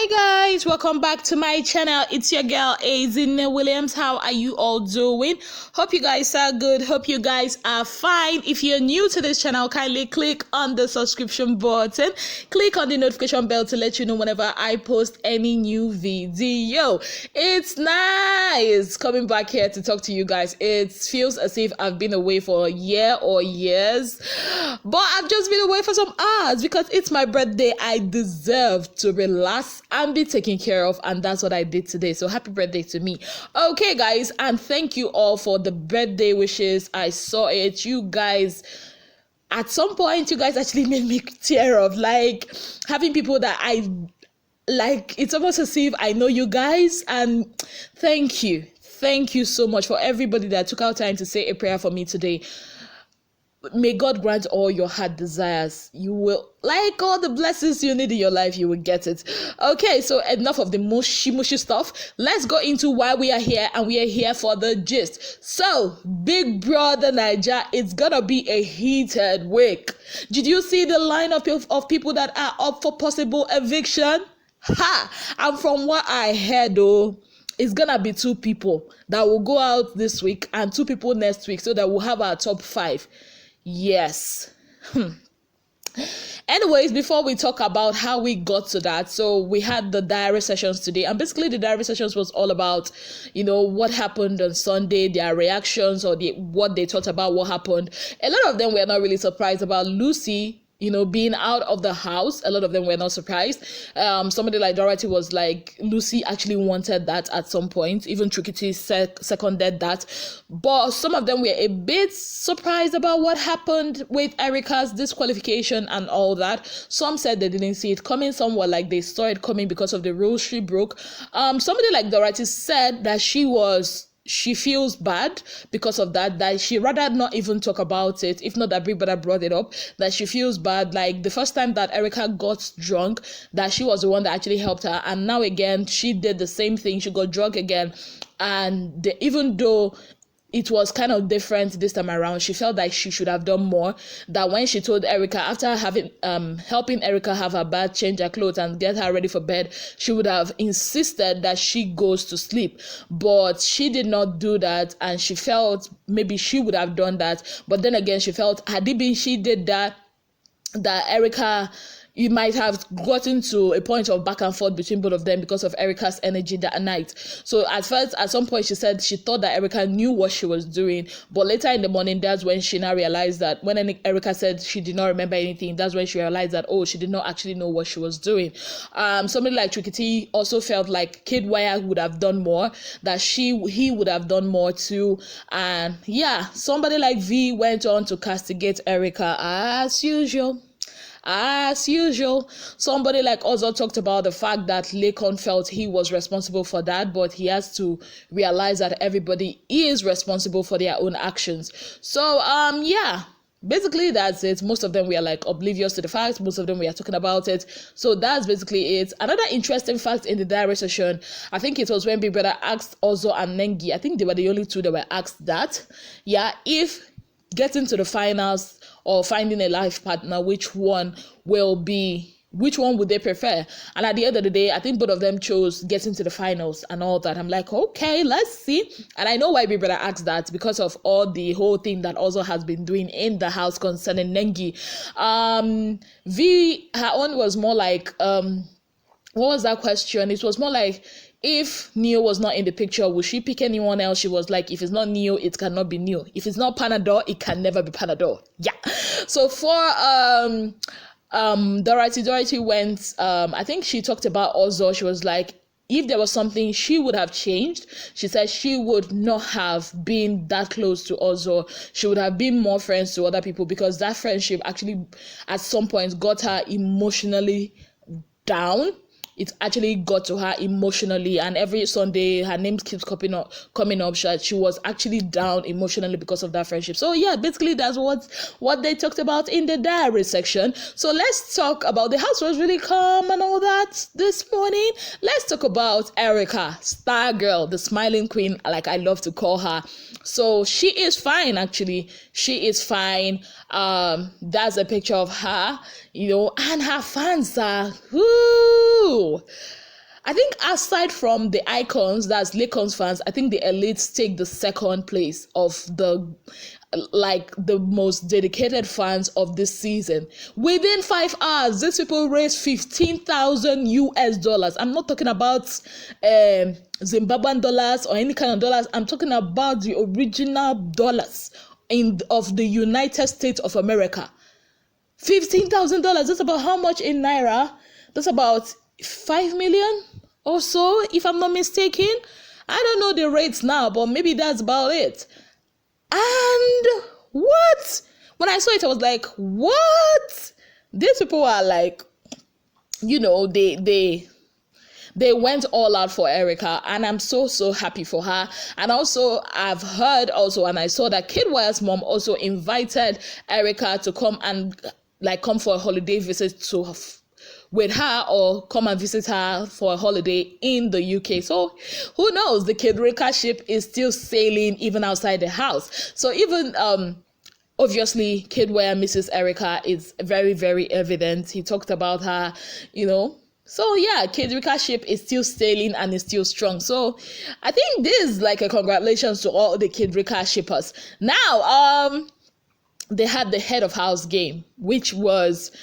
Hi guys, welcome back to my channel. It's your girl Azine Williams. How are you all doing? Hope you guys are good. Hope you guys are fine. If you're new to this channel, kindly click on the subscription button. Click on the notification bell to let you know whenever I post any new video. It's nice coming back here to talk to you guys. It feels as if I've been away for a year or years, but I've just been away for some hours because it's my birthday. I deserve to relax and be taken care of, and that's what I did today. So happy birthday to me. Okay guys, and thank you all for the birthday wishes. I saw it. You guys, at some point, you guys actually made me tear up. Like having people that I like, it's almost as if I know you guys, and thank you so much for everybody that took out time to say a prayer for me today. May God grant all your heart desires. You will, like, all the blessings you need in your life, you will get it. Okay, so enough of the mushy stuff. Let's go into why we are here, and we are here for the gist. So, big brother naija, it's gonna be a heated week. Did you see the lineup of people that are up for possible eviction? And from what I heard though, it's gonna be 2 people that will go out this week and 2 people next week, so that we'll have our top 5. Yes. Anyways, before we talk about how we got to that, so we had the diary sessions today, and basically the diary sessions was all about, what happened on Sunday, their reactions, or what they thought about what happened. A lot of them were not really surprised about Lucy being out of the house. A lot of them were not surprised. Somebody like Dorathy was like, Lucy actually wanted that at some point. Even Trikiti seconded that. But some of them were a bit surprised about what happened with Erica's disqualification and all that. Some said they didn't see it coming. Some were like they saw it coming because of the rules she broke. Somebody like Dorathy said that she feels bad because of that she rather not even talk about it, if not that Big Brother brought it up, that she feels bad. Like the first time that Erica got drunk, that she was the one that actually helped her, and now again she did the same thing. She got drunk again, and even though it was kind of different this time around, she felt like she should have done more. That when she told Erica, after helping Erica have her bath, change her clothes, and get her ready for bed, she would have insisted that she goes to sleep. But she did not do that, and she felt maybe she would have done that. But then again, she felt had it been she did that Erica, you might have gotten to a point of back and forth between both of them because of Erica's energy that night. So at first, at some point, she said she thought that Erica knew what she was doing. But later in the morning, that's when she now realized that when Erica said she did not remember anything, that's when she realized that, she did not actually know what she was doing. Somebody like Trikiti also felt like Kiddwaya'S would have done more, that he would have done more too. And yeah, somebody like V went on to castigate Erica as usual. Somebody like Ozo talked about the fact that Lekon felt he was responsible for that, but he has to realize that everybody is responsible for their own actions. So yeah, basically that's it. Most of them were like oblivious to the fact. Most of them were talking about it. So that's basically it. Another interesting fact in the diary session, I think it was when Big Brother asked Ozo and Nengi, I think they were the only 2 that were asked that, if getting to the finals or finding a life partner, which one would they prefer? And at the end of the day, I think both of them chose getting to the finals and all that. I'm like, okay, let's see. And I know why Big Brother asked that, because of all the whole thing that also has been doing in the house concerning Nengi. V, her own was more like, what was that question? It was more like, if Neo was not in the picture, would she pick anyone else? She was like, if it's not Neo, it cannot be Neo. If it's not Panadol, it can never be Panadol. Yeah. So for Dorathy went, I think she talked about Ozo. She was like, if there was something she would have changed, she said she would not have been that close to Ozo. She would have been more friends to other people, because that friendship actually at some point got her emotionally down. It actually got to her emotionally, and every Sunday her name keeps coming up. She was actually down emotionally because of that friendship. So yeah, basically that's what they talked about in the diary section. So let's talk about, the house was really calm and all that this morning. Let's talk about Erica, star girl, the smiling queen, like I love to call her. So she is fine, actually. She is fine. That's a picture of her, and her fans are, whoo, I think aside from the icons, that's Lacon's fans, I think the elites take the second place of the most dedicated fans of this season. Within 5 hours, these people raised 15,000 US dollars. I'm not talking about Zimbabwean dollars or any kind of dollars. I'm talking about the original dollars of the United States of America. $15,000. That's about how much in naira? That's about 5 million or so, if I'm not mistaken. I don't know the rates now, but maybe that's about it. And what? When I saw it, I was like, what? These people are like, they went all out for Erica, and I'm so happy for her. And also, I've heard also, and I saw that Kiddwaya'S mom also invited Erica to come for a holiday visit with her, or come and visit her for a holiday in the UK. So who knows, the Kiddwaya'S ship is still sailing even outside the house. So even obviously Kiddwaya'S misses Erica is very, very evident. He talked about her, So yeah, Kiddwaya'S ship is still sailing and is still strong. So I think this is like a congratulations to all the Kiddwaya'S shippers. Now they had the head of house game, which was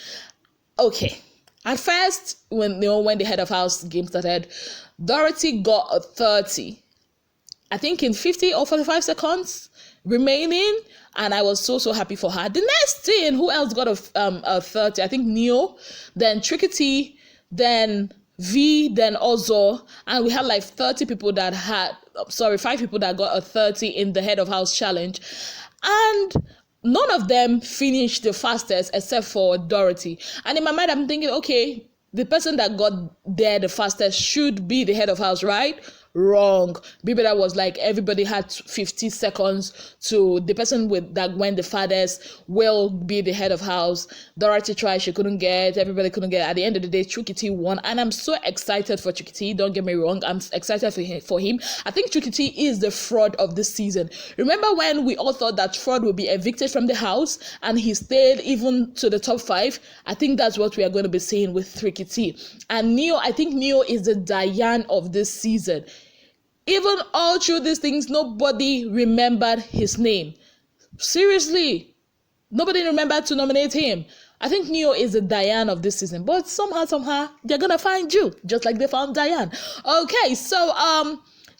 okay. At first, when the head of house game started, Dorathy got a 30. I think in 50 or 45 seconds remaining, and I was so happy for her. The next thing, who else got a 30? I think Neo, then Tricky, then V, then Ozo, and we had like 5 people that got a 30 in the head of house challenge, and none of them finished the fastest except for Dorathy. And in my mind, I'm thinking, okay, the person that got there the fastest should be the head of house, right? Wrong. Maybe that was like everybody had 50 seconds to the person that went the farthest will be the head of house. Dorathy tried, she couldn't get, everybody couldn't get. At the end of the day, Tricky won, and I'm so excited for Tricky. Don't get me wrong, I'm excited for him. I think Tricky is the fraud of this season. Remember when we all thought that fraud would be evicted from the house and he stayed even to the top 5? I think that's what we are going to be seeing with Tricky. And Neo, I think Neo is the Diane of this season. Even all through these things, nobody remembered his name. Seriously, nobody remembered to nominate him. I think Neo is the Diane of this season, but somehow, they're gonna find you, just like they found Diane. Okay, so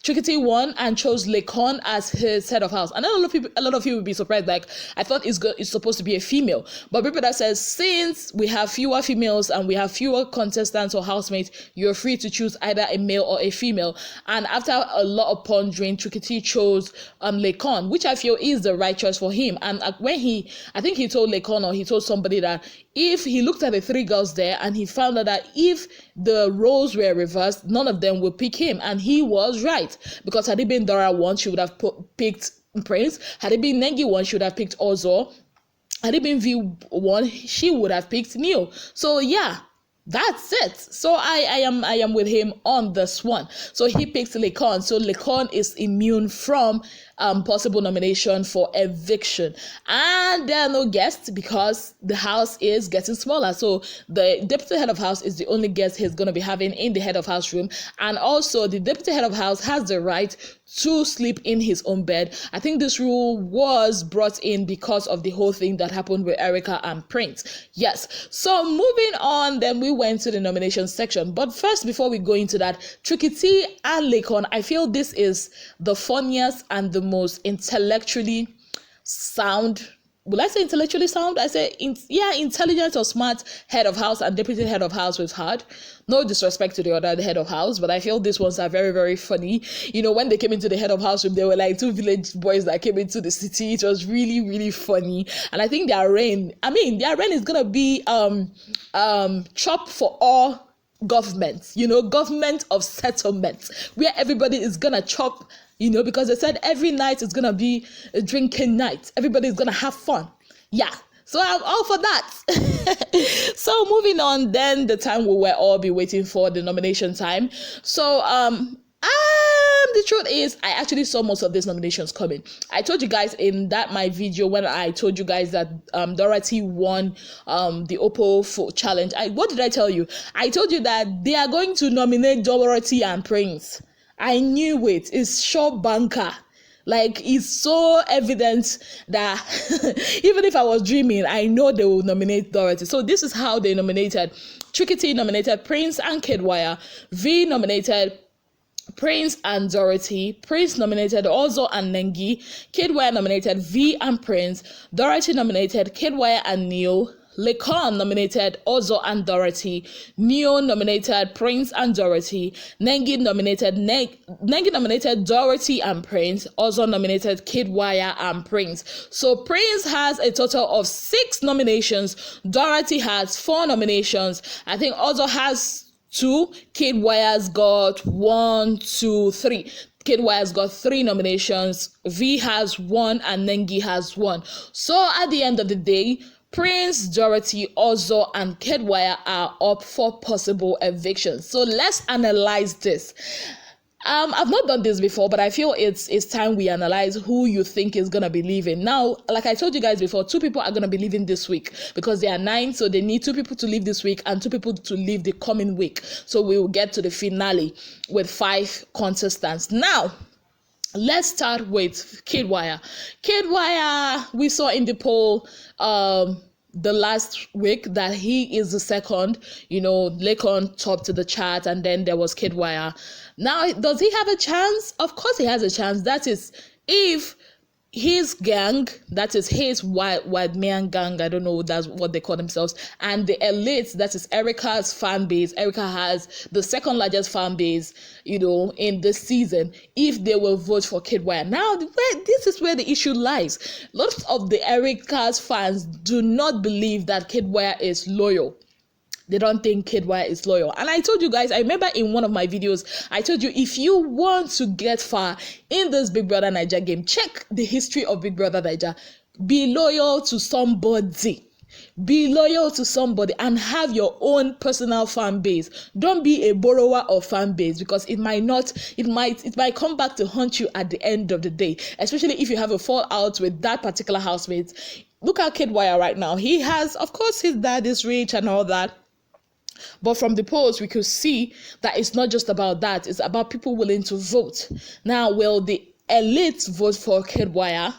Tricky won and chose Lacon as his head of house. And a lot of you will be surprised. Like, I thought it's supposed to be a female, but people that says since we have fewer females and we have fewer contestants or housemates, you're free to choose either a male or a female. And after a lot of pondering, Tricky chose Lacon, which I feel is the right choice for him. And when I think he told Lacon, or he told somebody, that if he looked at the 3 girls there and he found out that if the roles were reversed, none of them would pick him, and he was right. Because had it been Dora 1, she would have picked Prince. Had it been Nengi 1, she would have picked Ozo. Had it been V1, she would have picked Neo. So yeah, that's it. So I am with him on this one. So he picks Lacon. So Lacon is immune from possible nomination for eviction. And there are no guests because the house is getting smaller. So the deputy head of house is the only guest he's going to be having in the head of house room. And also the deputy head of house has the right to sleep in his own bed. I think this rule was brought in because of the whole thing that happened with Erica and Prince. Yes. So moving on, then we went to the nomination section. But first, before we go into that, Tricky and Lacon, I feel this is the funniest and the most intellectually sound. Will I say intellectually sound? I say, intelligent or smart head of house and deputy head of house we've had. No disrespect to the other head of house, but I feel these ones are very, very funny. When they came into the head of house room, they were like 2 village boys that came into the city. It was really, really funny. And I think their reign is going to be chop for all governments, government of settlements, where everybody is going to chop, because they said every night is going to be a drinking night. Everybody is going to have fun. Yeah. So I'm all for that. So moving on, then the time we will all be waiting for, the nomination time. So the truth is, I actually saw most of these nominations coming. I told you guys in my video when I told you guys that Dorathy won the Oppo challenge. What did I tell you? I told you that they are going to nominate Dorathy and Prince. I knew it. It's sure banker. Like, it's so evident that even if I was dreaming, I know they will nominate Dorathy. So this is how they nominated. Tricky T nominated Prince and Kiddwaya. V nominated Prince and Dorathy. Prince nominated Ozo and Nengi. Kiddwaya nominated V and Prince. Dorathy nominated Kiddwaya and Neo. Lekon nominated Ozo and Dorathy. Neo nominated Prince and Dorathy. Nengi nominated Dorathy and Prince. Ozo nominated Kiddwaya and Prince. So Prince has a total of 6 nominations. Dorathy has 4 nominations. I think Ozo has 2. Kiddwaya'S got 1, 2, 3. Kiddwaya'S got 3 nominations. V has 1 and Nengi has 1. So at the end of the day, Prince, Dorathy, Ozo, and Kiddwaya are up for possible evictions. So let's analyze this. I've not done this before, but I feel it's time we analyze who you think is gonna be leaving. Now, like I told you guys before, 2 people are gonna be leaving this week because they are 9, so they need 2 people to leave this week and 2 people to leave the coming week. So we will get to the finale with 5 contestants. Now, let's start with Kiddwaya. Kiddwaya, we saw in the poll the last week that he is the second. Lekon topped the chart, and then there was Kiddwaya. Now, does he have a chance? Of course he has a chance. That is if his gang, that is his white man gang, I don't know that's what they call themselves, and the elites, that is Erica's fan base. Erica has the second largest fan base, in this season, if they will vote for Kiddwaya. Now, this is where the issue lies. Lots of the Erica's fans do not believe that Kiddwaya is loyal. They don't think Kiddwaya is loyal. And I told you guys, I remember in one of my videos, I told you, if you want to get far in this Big Brother Naija game, check the history of Big Brother Naija. Be loyal to somebody. Be loyal to somebody and have your own personal fan base. Don't be a borrower of fan base, because it might come back to haunt you at the end of the day, especially if you have a fallout with that particular housemate. Look at Kiddwaya right now. He has, of course, his dad is rich and all that. But from the polls, we could see that it's not just about that. It's about people willing to vote. Now, will the elites vote for Kiddwaya?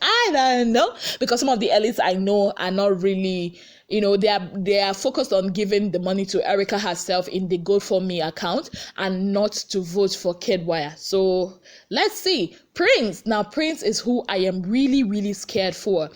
I don't know, because some of the elites I know are not really, they are focused on giving the money to Erica herself in the GoFundMe account and not to vote for Kiddwaya. So let's see. Prince. Now, Prince is who I am really, really scared for.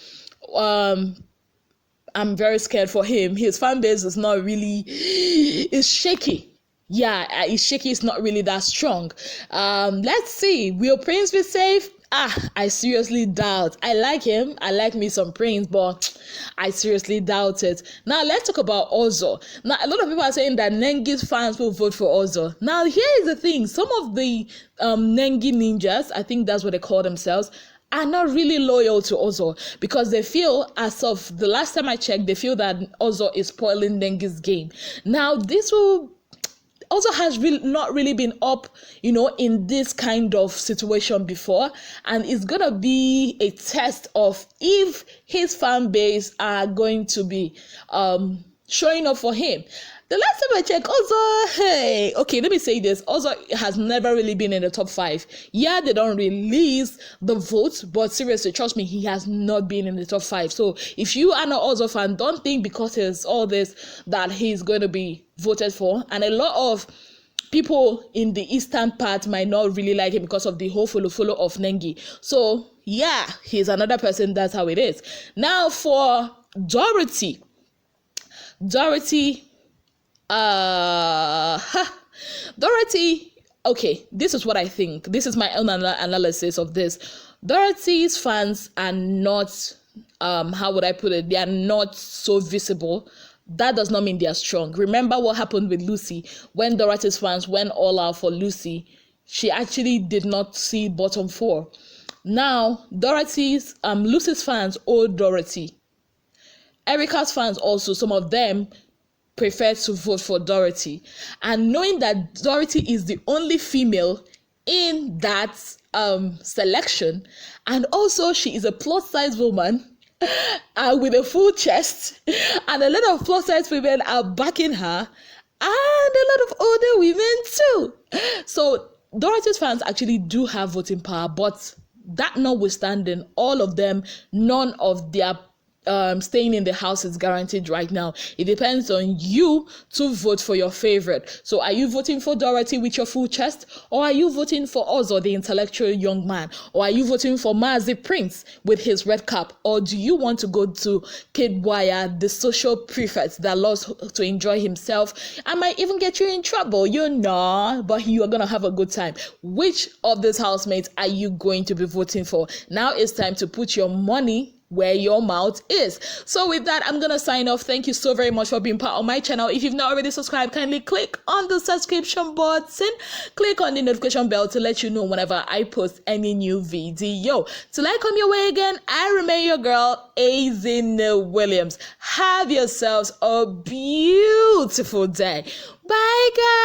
I'm very scared for him. His fan base is not really, it's shaky. Yeah, it's shaky. It's not really that strong. Let's see. Will Prince be safe? I seriously doubt. I like him. I like me some Prince, but I seriously doubt it. Now, let's talk about Ozo. Now, a lot of people are saying that Nengi's fans will vote for Ozo. Now, here is the thing. Some of the Nengi ninjas, I think that's what they call themselves, are not really loyal to Ozo, because they feel, as of the last time I checked, they feel that Ozo is spoiling Nengi's game. Now, Ozo has not really been up, in this kind of situation before, and it's gonna be a test of if his fan base are going to be showing up for him. The last time I checked, Ozo, let me say this. Ozo has never really been in the top 5. Yeah, they don't release the votes, but seriously, trust me, he has not been in the top 5. So if you are not Ozo fan, don't think because there's all this that he's going to be voted for. And a lot of people in the eastern part might not really like him because of the whole follow of Nengi. So yeah, he's another person. That's how it is. Now for Dorathy, okay, this is what I think. This is my own analysis of this. Dorathy's fans are not, how would I put it? They are not so visible. That does not mean they are strong. Remember what happened with Lucy. When Dorathy's fans went all out for Lucy, she actually did not see bottom 4. Now, Lucy's fans owe Dorathy. Erica's fans also, some of them prefer to vote for Dorathy. And knowing that Dorathy is the only female in that selection, and also she is a plus size woman with a full chest, and a lot of plus size women are backing her, and a lot of older women too. So Dorathy's fans actually do have voting power, but that notwithstanding, all of them, none of their staying in the house is guaranteed right now. It depends on you to vote for your favorite. So are you voting for Dorathy with your full chest, or are you voting for Ozo, the intellectual young man, or are you voting for Mazi Prince with his red cap, or do you want to go to Kiddwaya'S, the social prefect that loves to enjoy himself and might even get you in trouble, but you are gonna have a good time? Which of these housemates are you going to be voting for? Now it's time to put your money where your mouth is. So with that, I'm gonna sign off. Thank you so very much for being part of my channel. If you've not already subscribed, kindly click on the subscription button, click on the notification bell to let you know whenever I post any new video. Till I come your way again, I remain your girl, Azine Williams. Have yourselves a beautiful day. Bye guys.